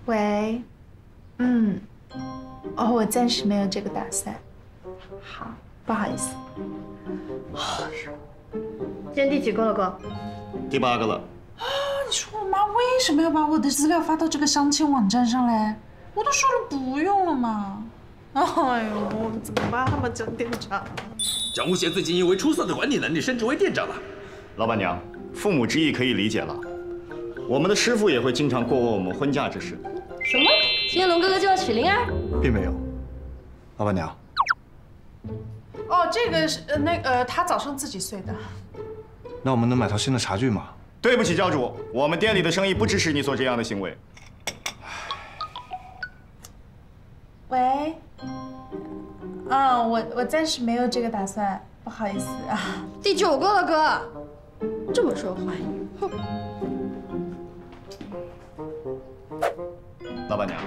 喂，我暂时没有这个打算。好，不好意思。今天第几个了，哥？第8个了。你说我妈为什么要把我的资料发到这个相亲网站上嘞？我都说了不用了嘛。哎呦，怎么办嘛，江店长？蒋无邪最近因为出色的管理能力升职为店长了。老板娘，父母之意可以理解了。我们的师傅也会经常过问我们婚嫁之事。什么？今天龙哥哥就要娶灵儿？并没有，老板娘。哦，这个是他早上自己碎的。那我们能买套新的茶具吗？对不起，教主，我们店里的生意不支持你做这样的行为。喂，我暂时没有这个打算，不好意思啊。第9个了，哥。这么受欢迎，哼。老板娘，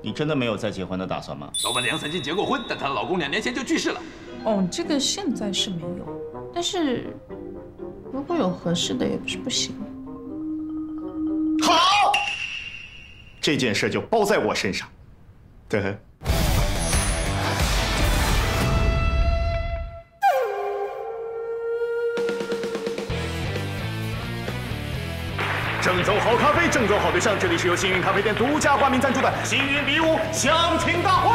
你真的没有再结婚的打算吗？老板娘曾经结过婚，但她的老公2年前就去世了。哦，这个现在是没有，但是如果有合适的也不是不行。好，这件事就包在我身上。对。正宗好咖啡，正宗好对象。这里是由幸运咖啡店独家冠名赞助的幸运比武相亲大会。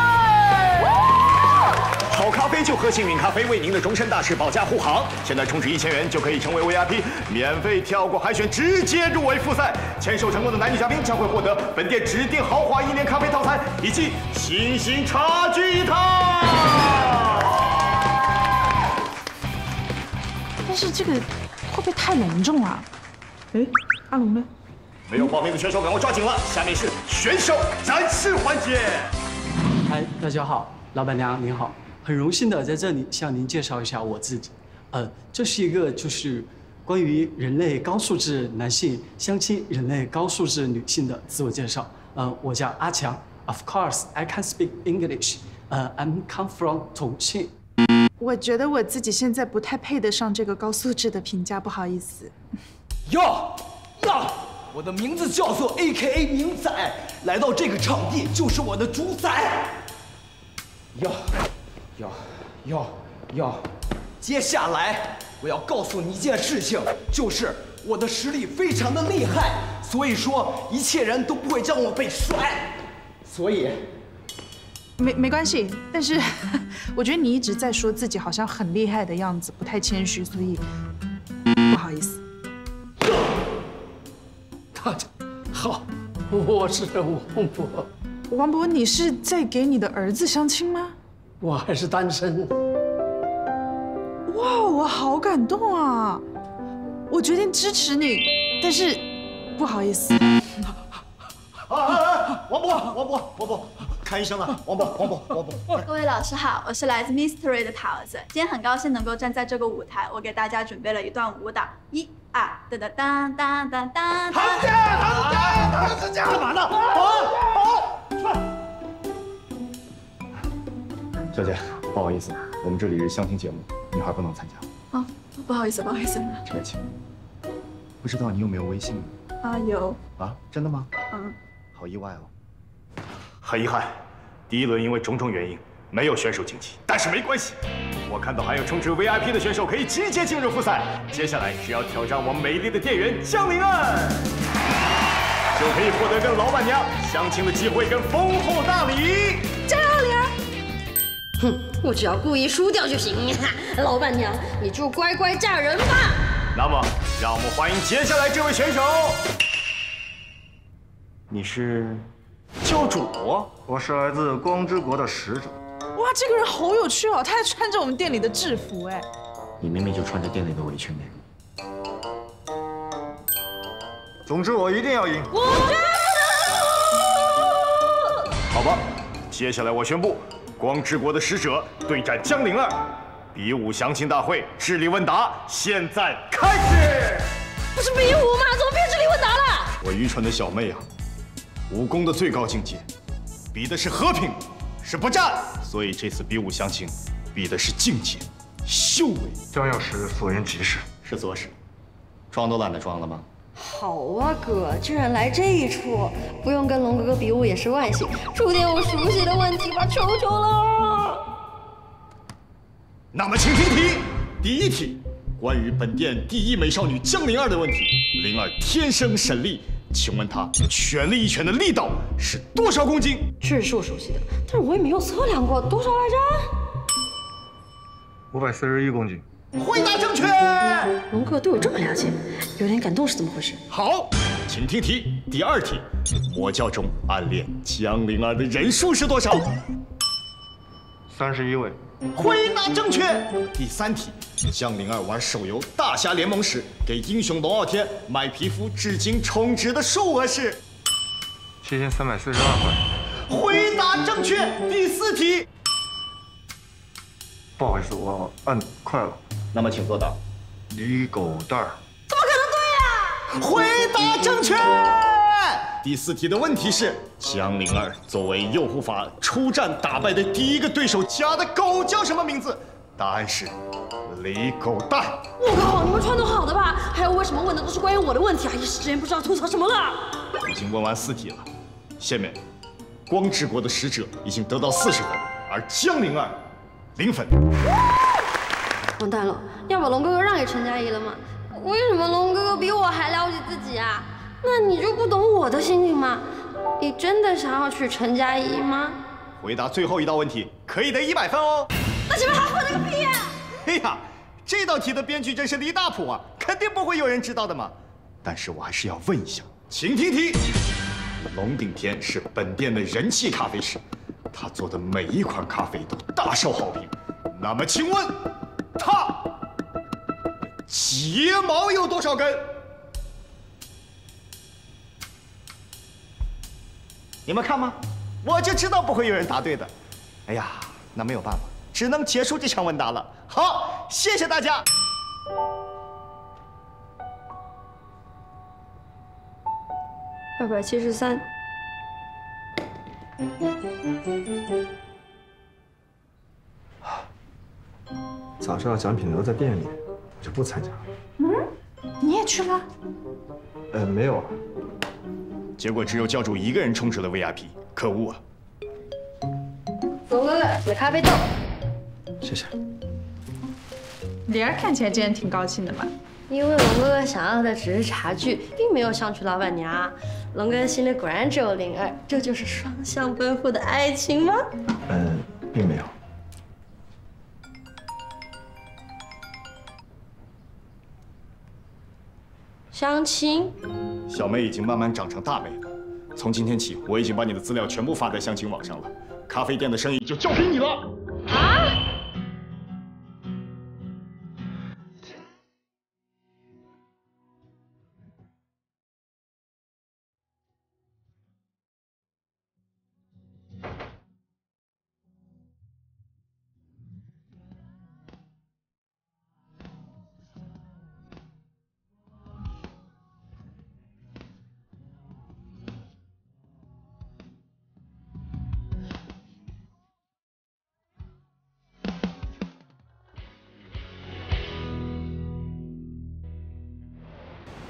好咖啡就喝幸运咖啡，为您的终身大事保驾护航。现在充值1000元就可以成为 VIP， 免费跳过海选，直接入围复赛。签售成功的男女嘉宾将会获得本店指定豪华1年咖啡套餐以及新型茶具1套。但是这个会不会太隆重了？哎，阿龙呢？没有报名的选手赶快抓紧了，下面是选手展示环节。嗨，大家好，老板娘您好，很荣幸的在这里向您介绍一下我自己。这是一个就是关于人类高素质男性相亲人类高素质女性的自我介绍。我叫阿强 ，Of course I can speak English. I'm come from 重庆。我觉得我自己现在不太配得上这个高素质的评价，不好意思。哟，我的名字叫做 AKA 明仔，来到这个场地就是我的主宰。接下来我要告诉你一件事情，就是我的实力非常的厉害，所以说一切人都不会让我被甩，所以没关系，但是我觉得你一直在说自己好像很厉害的样子，不太谦虚，所以不好意思。好，我是王博。王博，你是在给你的儿子相亲吗？我还是单身。哇，我好感动啊！我决定支持你，但是不好意思。王博，看医生了。王博。各位老师好，我是来自 Mystery 的桃子，今天很高兴能够站在这个舞台，我给大家准备了一段舞蹈，1、2，哒哒哒哒哒哒。唐家，干嘛呢？小姐，不好意思，我们这里是相亲节目，女孩不能参加。哦，不好意思。这请。不知道你有没有微信？有。真的吗？好意外哦。很遗憾，第1轮因为种种原因没有选手晋级，但是没关系，我看到还有充值 VIP 的选手可以直接进入复赛。接下来只要挑战我们美丽的店员江灵儿，就可以获得跟老板娘相亲的机会跟丰厚大礼。加油，灵儿！哼，我只要故意输掉就行。老板娘，你就乖乖嫁人吧。那么，让我们欢迎接下来这位选手。你是教主？我是来自光之国的使者。哇，这个人好有趣哦，他还穿着我们店里的制服哎。你明明就穿着店里的围裙呢。总之，我一定要赢。好吧，接下来我宣布，光之国的使者对战江灵儿，比武相亲大会智力问答现在开始。不是比武吗？怎么变智力问答了？我愚蠢的小妹啊，武功的最高境界，比的是和平，是不战。所以这次比武相亲，比的是境界、修为。将要使所言极是。是左使，装都懒得装了吗？好啊，哥，居然来这一出，不用跟龙哥哥比武也是万幸。出点我熟悉的问题吧，求求了。那么请听题，第一题，关于本店第一美少女江灵儿的问题。灵儿天生神力，请问她全力一拳的力道是多少公斤？这是我熟悉的，但是我也没有测量过，多少来着？541公斤。回答正确。龙哥对我这么了解，有点感动是怎么回事？好，请听题，第二题，魔教中暗恋江灵儿的人数是多少？31位。回答正确。第三题，江灵儿玩手游《大侠联盟》时，给英雄龙傲天买皮肤至今充值的数额是7342块。回答正确。第四题，不好意思，我按快了。那么请作答。驴狗蛋儿。怎么可能对呀？回答正确。第四题的问题是，江灵儿作为右护法出战打败的第一个对手家的狗叫什么名字？答案是李狗蛋。我靠，你们串通好的吧？还有为什么问的都是关于我的问题啊？一时之间不知道吐槽什么了。已经问完4题了，下面光之国的使者已经得到40分，而江灵儿0分。完蛋了，要把龙哥哥让给陈佳怡了吗？为什么龙哥哥比我还了解自己啊？那你就不懂我的心情吗？你真的想要娶陈佳怡吗？回答最后一道问题可以得100分哦。那前面还混了个屁呀！哎呀，这道题的编剧真是李大普啊，肯定不会有人知道的嘛。但是我还是要问一下，请听题。龙顶天是本店的人气咖啡师，他做的每一款咖啡都大受好评。那么请问，他睫毛有多少根？你们看吗？我就知道不会有人答对的。哎呀，那没有办法，只能结束这场问答了。好，谢谢大家。273。早知道奖品留在店里，我就不参加了。你也去了？没有啊。结果只有教主一个人充值了 VIP， 可恶啊！龙哥哥，你的咖啡豆。谢谢。灵儿看起来今天挺高兴的嘛。因为龙哥哥想要的只是茶具，并没有想娶老板娘。龙哥心里果然只有灵儿，这就是双向奔赴的爱情吗？并没有。相亲？小妹已经慢慢长成大妹了。从今天起，我已经把你的资料全部发在相亲网上了，咖啡店的生意就交给你了。啊！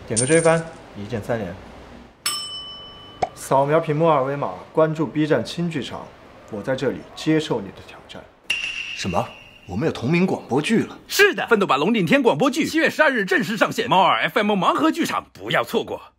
点个追番，一键3连。扫描屏幕2维码，关注 B 站轻剧场，我在这里接受你的挑战。什么？我们有同名广播剧了？是的，奋斗吧龙顶天广播剧7月12日正式上线，猫耳 FM 盲盒剧场，不要错过。